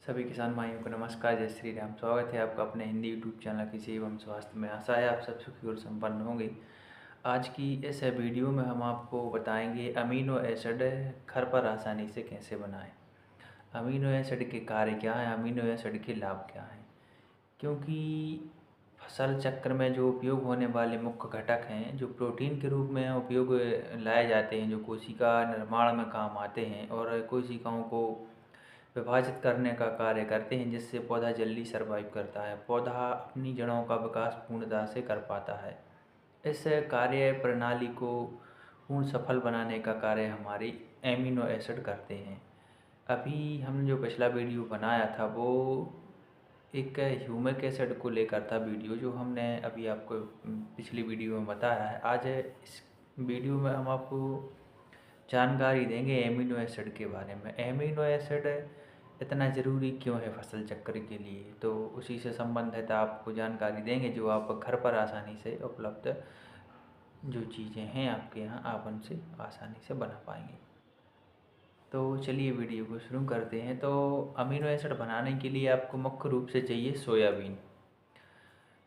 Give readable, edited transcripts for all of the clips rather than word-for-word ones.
सभी किसान भाइयों को नमस्कार। जय श्री राम। स्वागत है आपका अपने हिंदी यूट्यूब चैनल कृषि एवं स्वास्थ्य में। आशा है आप सब सुखी और संपन्न होंगे। आज की इस वीडियो में हम आपको बताएंगे अमीनो एसिड घर पर आसानी से कैसे बनाएं। अमीनो एसिड के कार्य क्या हैं, अमीनो एसिड के लाभ क्या हैं। क्योंकि फसल चक्र में जो उपयोग होने वाले मुख्य घटक हैं, जो प्रोटीन के रूप में उपयोग लाए जाते हैं, जो कोशिका निर्माण में काम आते हैं और कोशिकाओं को विभाजित करने का कार्य करते हैं, जिससे पौधा जल्दी सर्वाइव करता है। पौधा अपनी जड़ों का विकास पूर्णतः से कर पाता है। इस कार्य प्रणाली को पूर्ण सफल बनाने का कार्य हमारी एमिनो एसिड करते हैं। अभी हम जो पिछला वीडियो बनाया था वो एक ह्यूमिक एसिड को लेकर था वीडियो, जो हमने अभी आपको पिछली वीडियो में बताया है। आज इस वीडियो में हम आपको जानकारी देंगे एमिनो एसिड के बारे में। एमिनो एसिड इतना ज़रूरी क्यों है फसल चक्र के लिए, तो उसी से संबंधित आपको जानकारी देंगे, जो आप घर पर आसानी से उपलब्ध जो चीज़ें हैं आपके यहाँ, आप उनसे आसानी से बना पाएंगे। तो चलिए वीडियो को शुरू करते हैं। तो अमीनो एसिड बनाने के लिए आपको मुख्य रूप से चाहिए सोयाबीन।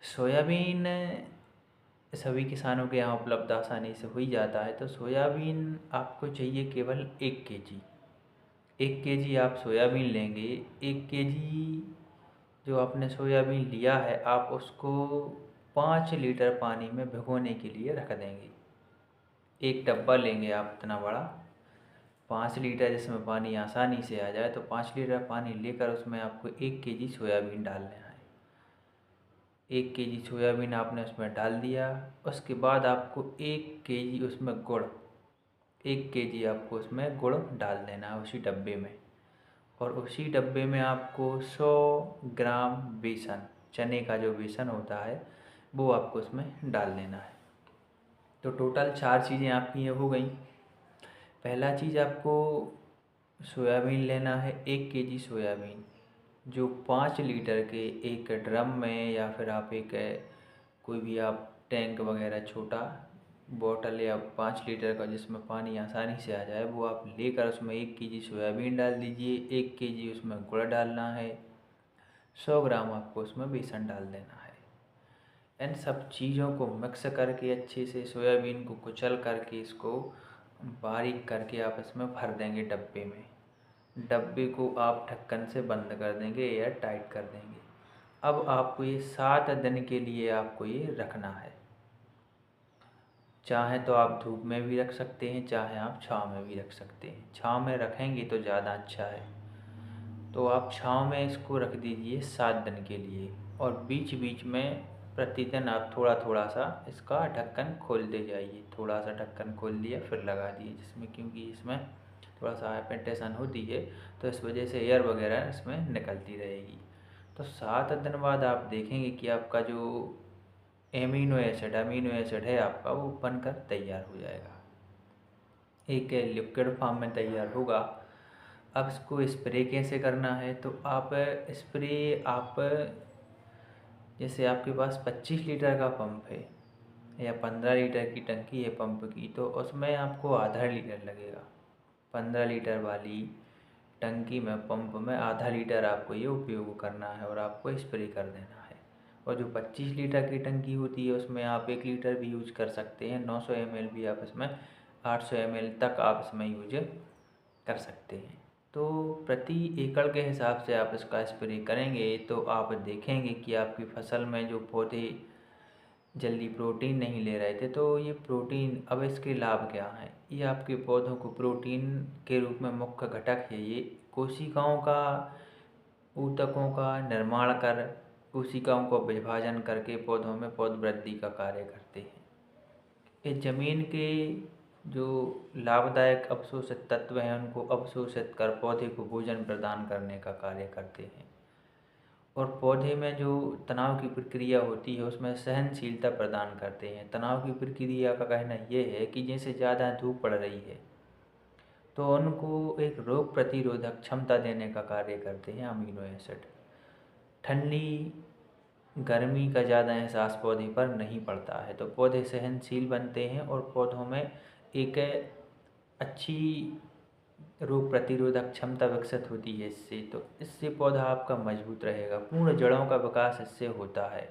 सोयाबीन सभी किसानों के यहाँ उपलब्ध आसानी से हो ही जाता है। तो सोयाबीन आपको चाहिए केवल 1 kg। 1 kg आप सोयाबीन लेंगे। 1 kg जो आपने सोयाबीन लिया है, आप उसको 5 लीटर पानी में भिगोने के लिए रख देंगे। एक डब्बा लेंगे आप इतना बड़ा, 5 लीटर, जिसमें पानी आसानी से आ जाए। तो 5 लीटर पानी लेकर उसमें आपको 1 kg सोयाबीन डालना है। 1 kg सोयाबीन आपने उसमें डाल दिया। उसके बाद आपको 1 kg उसमें गुड़, 1 kg आपको उसमें गुड़ डाल देना है उसी डब्बे में। और उसी डब्बे में आपको 100 ग्राम बेसन, चने का जो बेसन होता है, वो आपको उसमें डाल देना है। तो टोटल 4 चीज़ें आपकी ये हो गई। पहला चीज़ आपको सोयाबीन लेना है। 1 kg सोयाबीन जो 5 लीटर के एक ड्रम में, या फिर आप एक कोई भी आप टैंक वगैरह छोटा बोतल या 5 लीटर का जिसमें पानी आसानी से आ जाए, वो आप लेकर उसमें 1 kg सोयाबीन डाल दीजिए। 1 kg उसमें गुड़ डालना है। 100 ग्राम आपको उसमें बेसन डाल देना है। इन सब चीज़ों को मिक्स करके अच्छे से सोयाबीन को कुचल करके इसको बारीक करके आप इसमें भर देंगे डब्बे में। डब्बे को आप ढक्कन से बंद कर देंगे, एयर टाइट कर देंगे। अब आपको ये 7 दिन के लिए आपको ये रखना है। चाहे तो आप धूप में भी रख सकते हैं, चाहे आप छाँव में भी रख सकते हैं। छाँव में रखेंगे तो ज़्यादा अच्छा है। तो आप छाँव में इसको रख दीजिए 7 दिन के लिए। और बीच बीच में प्रतिदिन आप थोड़ा थोड़ा सा इसका ढक्कन खोलते जाइए। थोड़ा सा ढक्कन खोल दिया फिर लगा दिए, जिसमें क्योंकि इसमें थोड़ा सा हाइपेंटेशन होती है, तो इस वजह से एयर वगैरह इसमें निकलती रहेगी। तो 7 दिन बाद आप देखेंगे कि आपका जो अमीनो एसिड है आपका, वो बनकर तैयार हो जाएगा। एक लिक्विड फॉर्म में तैयार होगा। अब इसको स्प्रे कैसे करना है, तो आप स्प्रे आप जैसे आपके पास 25 लीटर का पंप है या 15 लीटर की टंकी है पंप की, तो उसमें आपको आधा लीटर लगेगा। 15 लीटर वाली टंकी में, पंप में आधा लीटर आपको ये उपयोग करना है और आपको स्प्रे कर देना है। और जो 25 लीटर की टंकी होती है उसमें आप 1 लीटर भी यूज कर सकते हैं। 900 ml भी आप इसमें, 800 ml तक आप इसमें यूज कर सकते हैं। तो प्रति एकड़ के हिसाब से आप इसका स्प्रे करेंगे तो आप देखेंगे कि आपकी फसल में जो पौधे जल्दी प्रोटीन नहीं ले रहे थे, तो ये प्रोटीन, अब इसके लाभ क्या हैं। ये आपके पौधों को प्रोटीन के रूप में मुख्य घटक है। ये कोशिकाओं का, ऊतकों का निर्माण कर, कोशिकाओं को विभाजन करके पौधों में पौध वृद्धि का कार्य करते हैं। ये जमीन के जो लाभदायक अवशोषित तत्व हैं उनको अवशोषित कर पौधे को भोजन प्रदान करने का कार्य करते हैं। और पौधे में जो तनाव की प्रक्रिया होती है उसमें सहनशीलता प्रदान करते हैं। तनाव की प्रक्रिया का कहना ये है कि जैसे ज़्यादा धूप पड़ रही है तो उनको एक रोग प्रतिरोधक क्षमता देने का कार्य करते हैं अमीनो एसिड। ठंडी गर्मी का ज़्यादा एहसास पौधे पर नहीं पड़ता है, तो पौधे सहनशील बनते हैं और पौधों में एक अच्छी रोग प्रतिरोधक क्षमता विकसित होती है इससे, तो इससे पौधा आपका मजबूत रहेगा। पूर्ण जड़ों का विकास इससे होता है।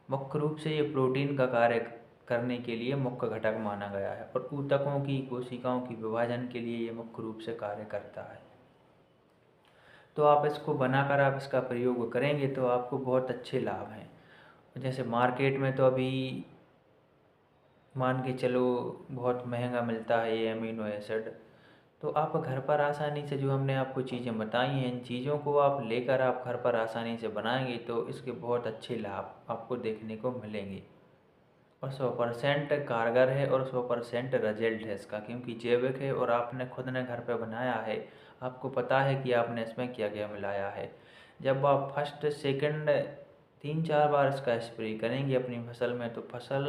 मुख्य रूप से ये प्रोटीन का कार्य करने के लिए मुख्य घटक माना गया है और ऊतकों की कोशिकाओं की विभाजन के लिए ये मुख्य रूप से कार्य करता है। तो आप इसको बनाकर आप इसका प्रयोग करेंगे तो आपको बहुत अच्छे लाभ हैं। जैसे मार्केट में तो अभी मान के चलो बहुत महंगा मिलता है ये अमीनो एसिड, तो आप घर पर आसानी से जो हमने आपको चीज़ें बताई हैं, इन चीज़ों को आप लेकर आप घर पर आसानी से बनाएंगे तो इसके बहुत अच्छे लाभ आपको देखने को मिलेंगे और 100% कारगर है और 100% रिजल्ट है इसका, क्योंकि जैविक है और आपने खुद ने घर पे बनाया है। आपको पता है कि आपने इसमें क्या क्या मिलाया है। जब आप फर्स्ट सेकंड 3-4 बार इसका स्प्रे करेंगे अपनी फसल में तो फसल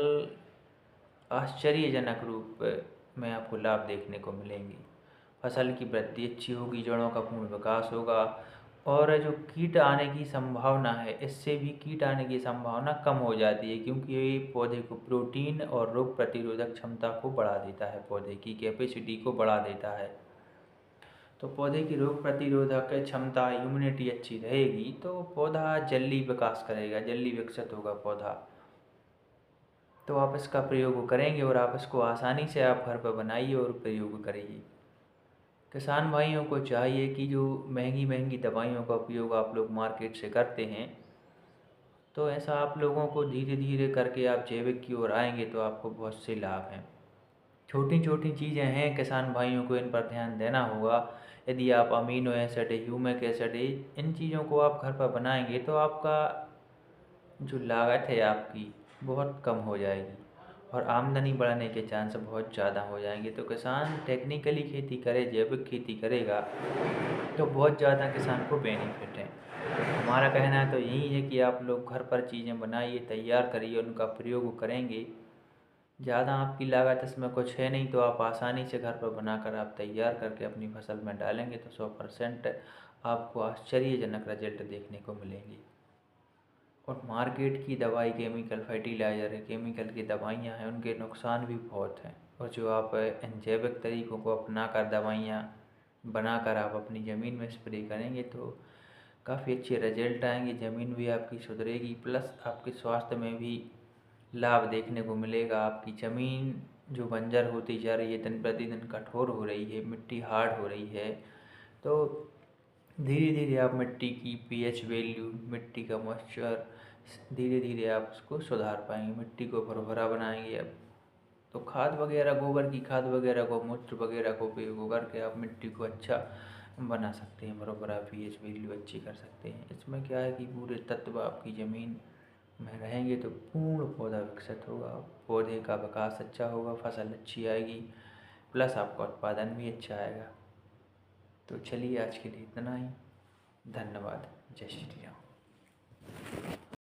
आश्चर्यजनक रूप में आपको लाभ देखने को मिलेंगे। फसल की वृद्धि अच्छी होगी, जड़ों का पूर्ण विकास होगा और जो कीट आने की संभावना है, इससे भी कीट आने की संभावना कम हो जाती है, क्योंकि ये पौधे को प्रोटीन और रोग प्रतिरोधक क्षमता को बढ़ा देता है, पौधे की कैपेसिटी को बढ़ा देता है। तो पौधे की रोग प्रतिरोधक क्षमता, इम्यूनिटी अच्छी रहेगी तो पौधा जल्दी विकास करेगा, जल्दी विकसित होगा पौधा। तो आप इसका प्रयोग करेंगे और आप इसको आसानी से आप घर पर बनाइए और प्रयोग करिए। किसान भाइयों को चाहिए कि जो महंगी महंगी दवाइयों का उपयोग आप लोग मार्केट से करते हैं, तो ऐसा आप लोगों को धीरे धीरे करके आप जैविक की ओर आएंगे तो आपको बहुत से लाभ हैं। छोटी छोटी चीज़ें हैं, किसान भाइयों को इन पर ध्यान देना होगा। यदि आप अमीनो एसिड, ह्यूमिक एसिड, इन चीज़ों को आप घर पर बनाएंगे तो आपका जो लागत है आपकी बहुत कम हो जाएगी और आमदनी बढ़ने के चांस बहुत ज़्यादा हो जाएंगे। तो किसान टेक्निकली खेती करे, जैविक खेती करेगा तो बहुत ज़्यादा किसान को बेनिफिट है। हमारा कहना तो यही है कि आप लोग घर पर चीज़ें बनाइए, तैयार करिए, उनका प्रयोग करेंगे। ज़्यादा आपकी लागत इसमें कुछ है नहीं, तो आप आसानी से घर पर बनाकर आप तैयार करके अपनी फसल में डालेंगे तो 100% आपको आश्चर्यजनक रिजल्ट देखने को मिलेंगे। और मार्केट की दवाई, केमिकल फर्टिलाइज़र है, केमिकल की दवाइयाँ हैं, उनके नुकसान भी बहुत हैं। और जो आप इन जैविक तरीक़ों को अपनाकर दवाइयाँ बनाकर आप अपनी ज़मीन में स्प्रे करेंगे तो काफ़ी अच्छे रिजल्ट आएंगे। ज़मीन भी आपकी सुधरेगी, प्लस आपके स्वास्थ्य में भी लाभ देखने को मिलेगा। आपकी ज़मीन जो बंजर होती जा रही है, दिन प्रतिदिन कठोर हो रही है, मिट्टी हार्ड हो रही है, तो धीरे धीरे आप मिट्टी की पीएच वैल्यू, मिट्टी का मॉइस्चर, धीरे धीरे आप उसको सुधार पाएंगे, मिट्टी को भुरभुरा बनाएंगे। अब तो खाद वगैरह, गोबर की खाद वगैरह, गौमूत्र वगैरह को उपयोग करके आप मिट्टी को अच्छा बना सकते हैं, भुरभुरा पीएच वैल्यू अच्छी कर सकते हैं। इसमें क्या है कि पूरे तत्व आपकी ज़मीन में रहेंगे तो पूर्ण पौधा विकसित होगा, पौधे का विकास अच्छा होगा, फसल अच्छी आएगी, प्लस आपका उत्पादन भी अच्छा आएगा। तो चलिए आज के लिए इतना ही। धन्यवाद। जय श्री राम।